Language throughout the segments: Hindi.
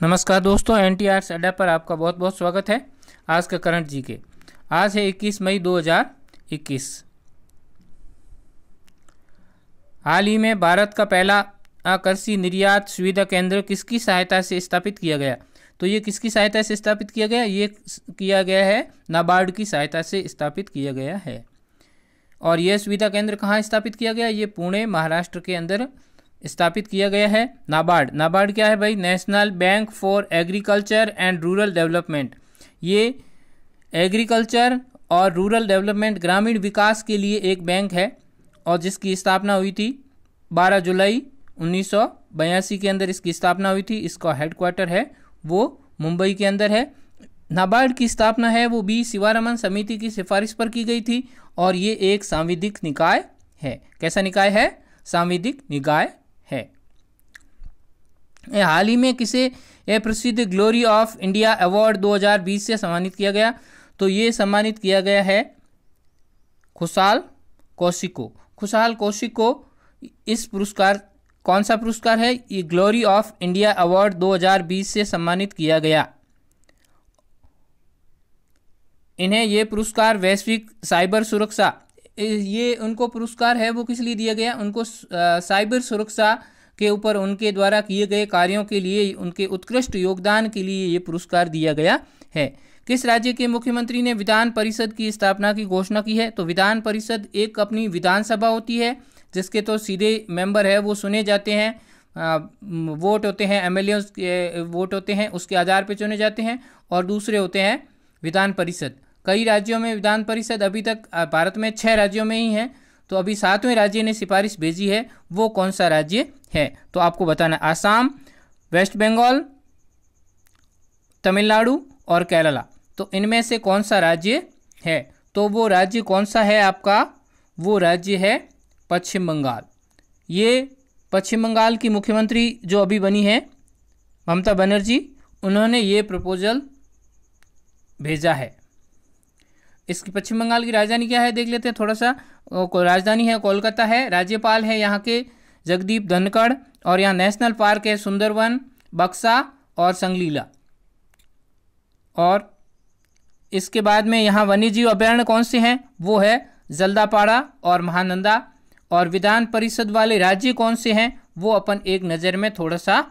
नमस्कार दोस्तों, एनटीआर अड्डा पर आपका बहुत बहुत स्वागत है। आज का करंट जीके आज है 21 मई 2021। हाल ही में भारत का पहला कृषि निर्यात सुविधा केंद्र किसकी सहायता से स्थापित किया गया? तो ये किसकी सहायता से स्थापित किया गया? ये किया गया है नाबार्ड की सहायता से स्थापित किया गया है। और यह सुविधा केंद्र कहाँ स्थापित किया गया? ये पुणे महाराष्ट्र के अंदर स्थापित किया गया है। नाबार्ड क्या है भाई? National bank for agriculture and rural development. ये एग्रीकल्चर और रूरल डेवलपमेंट ग्रामीण विकास के लिए एक बैंक है और जिसकी स्थापना हुई थी 12 जुलाई 1982 के अंदर इसकी स्थापना हुई थी। इसका हेडक्वार्टर है वो मुंबई के अंदर है। नाबार्ड की स्थापना है वो बी शिवारमन समिति की सिफारिश पर की गई थी और ये एक सांविधिक निकाय है। कैसा निकाय है? सांविधिक निकाय है। हाल ही में किसे यह प्रसिद्ध ग्लोरी ऑफ इंडिया अवार्ड 2020 से सम्मानित किया गया? तो ये सम्मानित किया गया है खुशहाल कौशिक को। खुशहाल कौशिक को इस पुरस्कार, कौन सा पुरस्कार है? ये ग्लोरी ऑफ इंडिया अवार्ड 2020 से सम्मानित किया गया। इन्हें ये पुरस्कार वैश्विक साइबर सुरक्षा, ये उनको पुरस्कार है वो किस लिए दिया गया? उनको साइबर सुरक्षा के ऊपर उनके द्वारा किए गए कार्यों के लिए, उनके उत्कृष्ट योगदान के लिए ये पुरस्कार दिया गया है। किस राज्य के मुख्यमंत्री ने विधान परिषद की स्थापना की घोषणा की है? तो विधान परिषद एक अपनी विधानसभा होती है जिसके तो सीधे मेंबर है वो चुने जाते हैं, वोट होते हैं, एमएलए के वोट होते हैं, उसके आधार पर चुने जाते हैं। और दूसरे होते हैं विधान परिषद। कई राज्यों में विधान परिषद, अभी तक भारत में 6 राज्यों में ही है, तो अभी 7वें राज्य ने सिफारिश भेजी है। वो कौन सा राज्य है? तो आपको बताना, आसाम, वेस्ट बंगाल, तमिलनाडु और केरला। तो इनमें से कौन सा राज्य है? तो वो राज्य कौन सा है आपका? वो राज्य है पश्चिम बंगाल। ये पश्चिम बंगाल की मुख्यमंत्री जो अभी बनी है ममता बनर्जी, उन्होंने ये प्रपोजल भेजा है। इसकी पश्चिम बंगाल की राजधानी क्या है देख लेते हैं थोड़ा सा। राजधानी है कोलकाता है। राज्यपाल है यहाँ के जगदीप धनखड़ और यहाँ नेशनल पार्क है सुंदरवन, बक्सा और संगलीला। और इसके बाद में यहाँ वन्यजीव अभयारण्य कौन से हैं? वो है जल्दापाड़ा और महानंदा। और विधान परिषद वाले राज्य कौन से हैं वो अपन एक नज़र में थोड़ा सा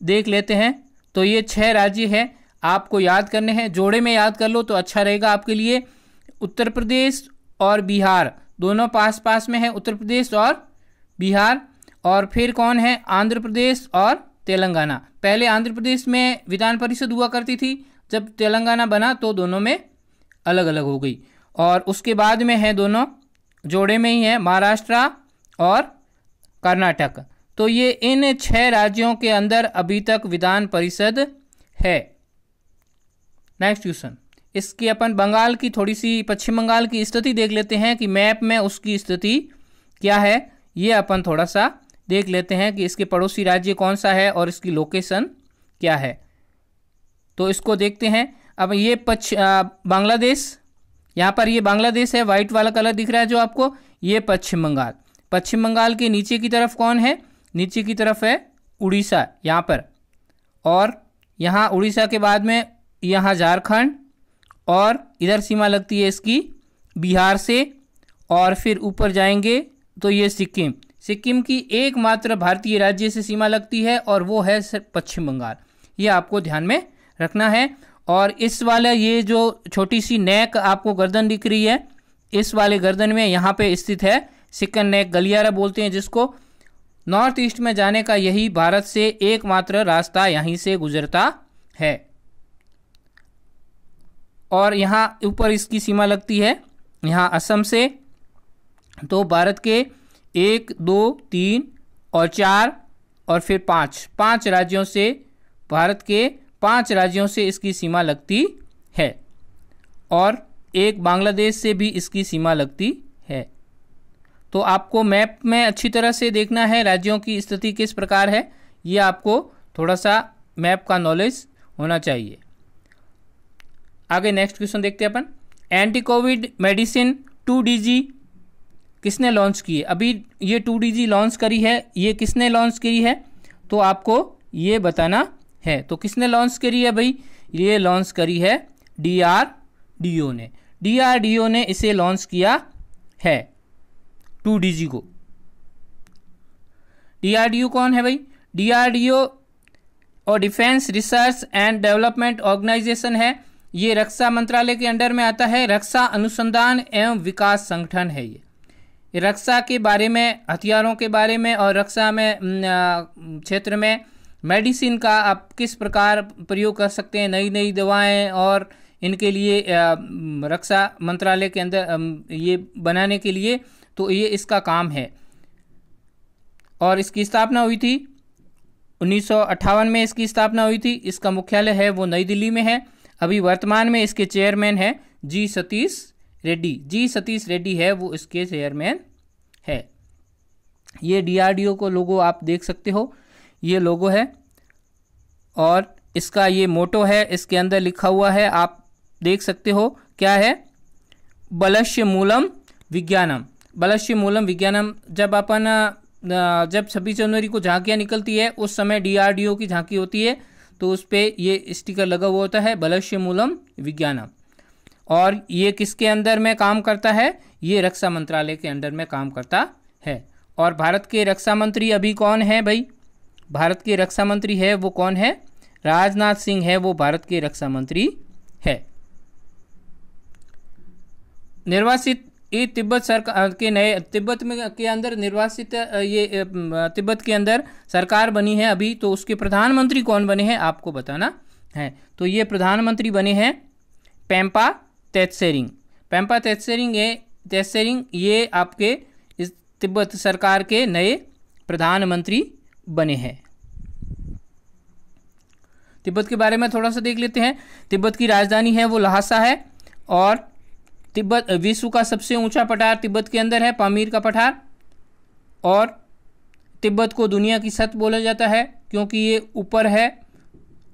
देख लेते हैं। तो ये 6 राज्य हैं, आपको याद करने हैं। जोड़े में याद कर लो तो अच्छा रहेगा आपके लिए। उत्तर प्रदेश और बिहार दोनों पास पास में है, उत्तर प्रदेश और बिहार। और फिर कौन है? आंध्र प्रदेश और तेलंगाना। पहले आंध्र प्रदेश में विधान परिषद हुआ करती थी, जब तेलंगाना बना तो दोनों में अलग अलग हो गई। और उसके बाद में है दोनों जोड़े में ही है महाराष्ट्र और कर्नाटक। तो ये इन 6 राज्यों के अंदर अभी तक विधान परिषद है। नेक्स्ट क्वेश्चन, इसकी अपन बंगाल की थोड़ी सी, पश्चिम बंगाल की स्थिति देख लेते हैं कि मैप में उसकी स्थिति क्या है। ये अपन थोड़ा सा देख लेते हैं कि इसके पड़ोसी राज्य कौन सा है और इसकी लोकेशन क्या है। तो इसको देखते हैं। अब ये बांग्लादेश, यहाँ पर ये बांग्लादेश है, वाइट वाला कलर दिख रहा है जो आपको, ये पश्चिम बंगाल। पश्चिम बंगाल के नीचे की तरफ कौन है? नीचे की तरफ है उड़ीसा यहाँ पर। और यहाँ उड़ीसा के बाद में यहाँ झारखंड और इधर सीमा लगती है इसकी बिहार से। और फिर ऊपर जाएंगे तो ये सिक्किम। सिक्किम की एकमात्र भारतीय राज्य से सीमा लगती है और वो है पश्चिम बंगाल। ये आपको ध्यान में रखना है। और इस वाला ये जो छोटी सी नेक आपको गर्दन दिख रही है, इस वाले गर्दन में यहाँ पे स्थित है सिक्कन नेक, गलियारा बोलते हैं जिसको। नॉर्थ ईस्ट में जाने का यही भारत से एकमात्र रास्ता यहीं से गुजरता है। और यहाँ ऊपर इसकी सीमा लगती है यहाँ असम से। तो भारत के 1, 2, 3 और 4 और फिर 5 राज्यों से, भारत के 5 राज्यों से इसकी सीमा लगती है। और एक बांग्लादेश से भी इसकी सीमा लगती है। तो आपको मैप में अच्छी तरह से देखना है राज्यों की स्थिति किस प्रकार है। ये आपको थोड़ा सा मैप का नॉलेज होना चाहिए। आगे नेक्स्ट क्वेश्चन देखते हैं अपन। एंटी कोविड मेडिसिन 2DG किसने लॉन्च की है? अभी ये 2DG लॉन्च करी है, ये किसने लॉन्च की है? तो आपको ये बताना है। तो किसने लॉन्च करी है भाई? ये लॉन्च करी है DRDO ने। DRDO ने इसे लॉन्च किया है 2DG को। DRDO कौन है भाई? DRDO और defence research and development organisation है। ये रक्षा मंत्रालय के अंडर में आता है। रक्षा अनुसंधान एवं विकास संगठन है ये रक्षा के बारे में, हथियारों के बारे में और रक्षा में क्षेत्र में मेडिसिन का आप किस प्रकार प्रयोग कर सकते हैं, नई नई दवाएं और इनके लिए रक्षा मंत्रालय के अंदर ये बनाने के लिए, तो ये इसका काम है। और इसकी स्थापना हुई थी 1958 में इसकी स्थापना हुई थी। इसका मुख्यालय है वो नई दिल्ली में है। अभी वर्तमान में इसके चेयरमैन है जी सतीश रेड्डी है वो इसके चेयरमैन है। ये DRDO को लोगो आप देख सकते हो, ये लोगो है और इसका ये मोटो है, इसके अंदर लिखा हुआ है, आप देख सकते हो क्या है? बलस्य मूलम विज्ञानम। बलस्य मूलम विज्ञानम। जब 26 जनवरी को झांकियाँ निकलती है उस समय DRDO की झांकी होती है, तो उस पर ये स्टिकर लगा हुआ होता है बलस्य मूलम विज्ञानम। और ये किसके अंदर में काम करता है? ये रक्षा मंत्रालय के अंडर में काम करता है। और भारत के रक्षा मंत्री अभी कौन है भाई? भारत के रक्षा मंत्री है वो कौन है? राजनाथ सिंह है वो भारत के रक्षा मंत्री है। निर्वासित ये तिब्बत सरकार के नए तिब्बत में के अंदर निर्वासित ये तिब्बत के अंदर सरकार बनी है अभी, तो उसके प्रधानमंत्री कौन बने हैं आपको बताना है। तो ये प्रधानमंत्री बने हैं पेम्पा त्सेरिंग। पेम्पा त्सेरिंग ये आपके इस तिब्बत सरकार के नए प्रधानमंत्री बने हैं। तिब्बत के बारे में थोड़ा सा देख लेते हैं। तिब्बत की राजधानी है वो ल्हासा है और तिब्बत विश्व का सबसे ऊंचा पठार तिब्बत के अंदर है, पामीर का पठार। और तिब्बत को दुनिया की छत बोला जाता है क्योंकि ये ऊपर है,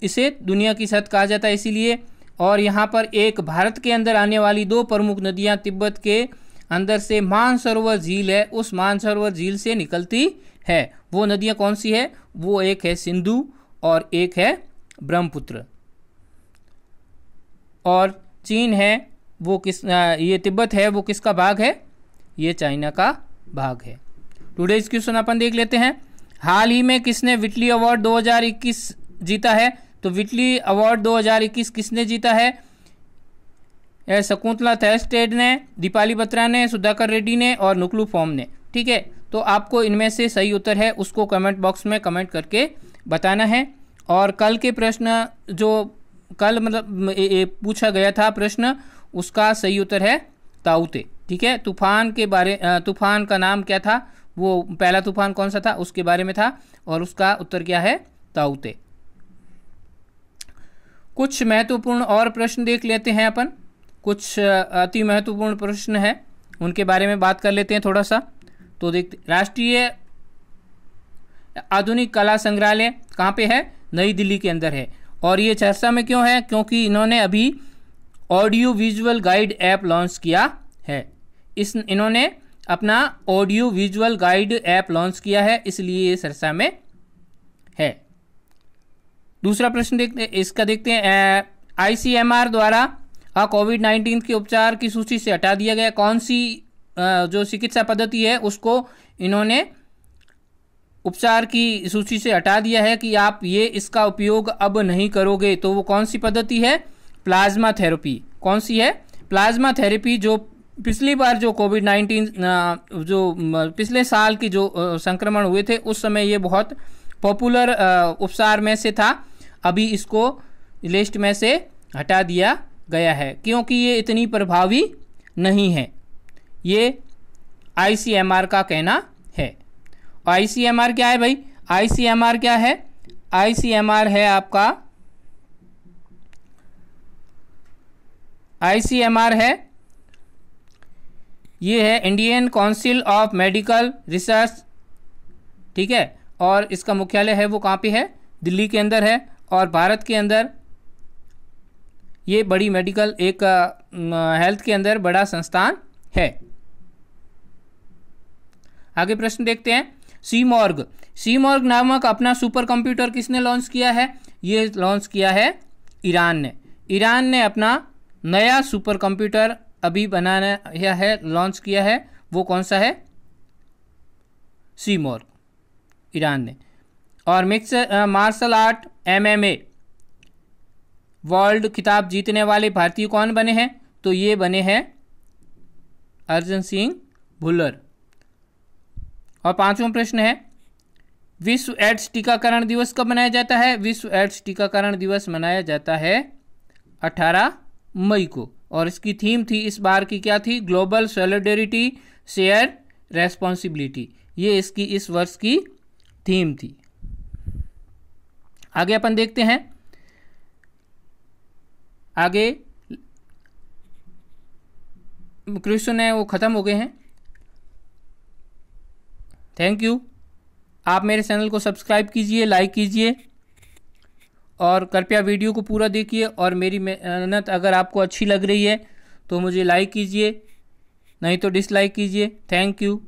इसे दुनिया की छत कहा जाता है इसीलिए। और यहाँ पर एक भारत के अंदर आने वाली 2 प्रमुख नदियाँ तिब्बत के अंदर से मानसरोवर झील है, उस मानसरोवर झील से निकलती है। वो नदियाँ कौन सी है? वो एक है सिंधु और एक है ब्रह्मपुत्र। और चीन है वो ये तिब्बत है वो किसका भाग है? ये चाइना का भाग है। टुडेज क्वेश्चन अपन देख लेते हैं। हाल ही में किसने विटली अवार्ड 2021 जीता है? तो विटली अवार्ड 2021 किसने जीता है? शकुंतला थर्स्टेड ने, दीपाली बत्रा ने, सुधाकर रेड्डी ने और नुकलू फॉर्म ने। ठीक है, तो आपको इनमें से सही उत्तर है उसको कमेंट बॉक्स में कमेंट करके बताना है। और कल के प्रश्न जो कल पूछा गया था प्रश्न, उसका सही उत्तर है ताउते। ठीक है, तूफान का नाम क्या था? वो पहला तूफान कौन सा था उसके बारे में था और उसका उत्तर क्या है? ताउते। कुछ महत्वपूर्ण और प्रश्न देख लेते हैं अपन। कुछ अति महत्वपूर्ण प्रश्न है उनके बारे में बात कर लेते हैं थोड़ा सा। तो देखते, राष्ट्रीय आधुनिक कला संग्रहालय कहाँ पे है? नई दिल्ली के अंदर है। और ये चर्चा में क्यों है? क्योंकि इन्होंने अभी audio visual guide app launch किया है। इन्होंने अपना audio visual guide app launch किया है, इसलिए ये चर्चा में है। दूसरा प्रश्न देखते हैं। ICMR द्वारा कोविड-19 के उपचार की सूची से हटा दिया गया कौन सी जो चिकित्सा पद्धति है उसको इन्होंने उपचार की सूची से हटा दिया है कि आप ये इसका उपयोग अब नहीं करोगे। तो वो कौन सी पद्धति है? Plasma therapy. कौन सी है? Plasma therapy. जो पिछली बार जो कोविड-19 जो पिछले साल की जो संक्रमण हुए थे उस समय ये बहुत पॉपुलर उपचार में से था, अभी इसको लिस्ट में से हटा दिया गया है क्योंकि ये इतनी प्रभावी नहीं है, ये ICMR का कहना है। ICMR क्या है भाई? ICMR क्या है? ICMR है आपका, ICMR है, ये है Indian council of medical research. ठीक है, और इसका मुख्यालय है वो कहाँ पे है? दिल्ली के अंदर है। और भारत के अंदर ये बड़ी मेडिकल एक हेल्थ के अंदर बड़ा संस्थान है। आगे प्रश्न देखते हैं। सीमॉर्ग नामक अपना सुपर कंप्यूटर किसने लॉन्च किया है? ये लॉन्च किया है ईरान ने। ईरान ने अपना नया सुपर कंप्यूटर अभी बनाया है, लॉन्च किया है। वो कौन सा है? सीमोर, ईरान ने। और mix martial art MMA world खिताब जीतने वाले भारतीय कौन बने हैं? तो ये बने हैं अर्जन सिंह भुल्लर। और 5वां प्रश्न है, विश्व एड्स टीकाकरण दिवस कब मनाया जाता है? विश्व एड्स टीकाकरण दिवस मनाया जाता है 18 मई को। और इसकी थीम थी इस बार की, क्या थी? Global solidarity share responsibility. ये इसकी इस वर्ष की थीम थी। आगे अपन देखते हैं। आगे क्वेश्चन है वो ख़त्म हो गए हैं। Thank you. आप मेरे चैनल को सब्सक्राइब कीजिए, लाइक कीजिए और कृपया वीडियो को पूरा देखिए। और मेरी मेहनत अगर आपको अच्छी लग रही है तो मुझे लाइक कीजिए, नहीं तो डिसलाइक कीजिए। Thank you.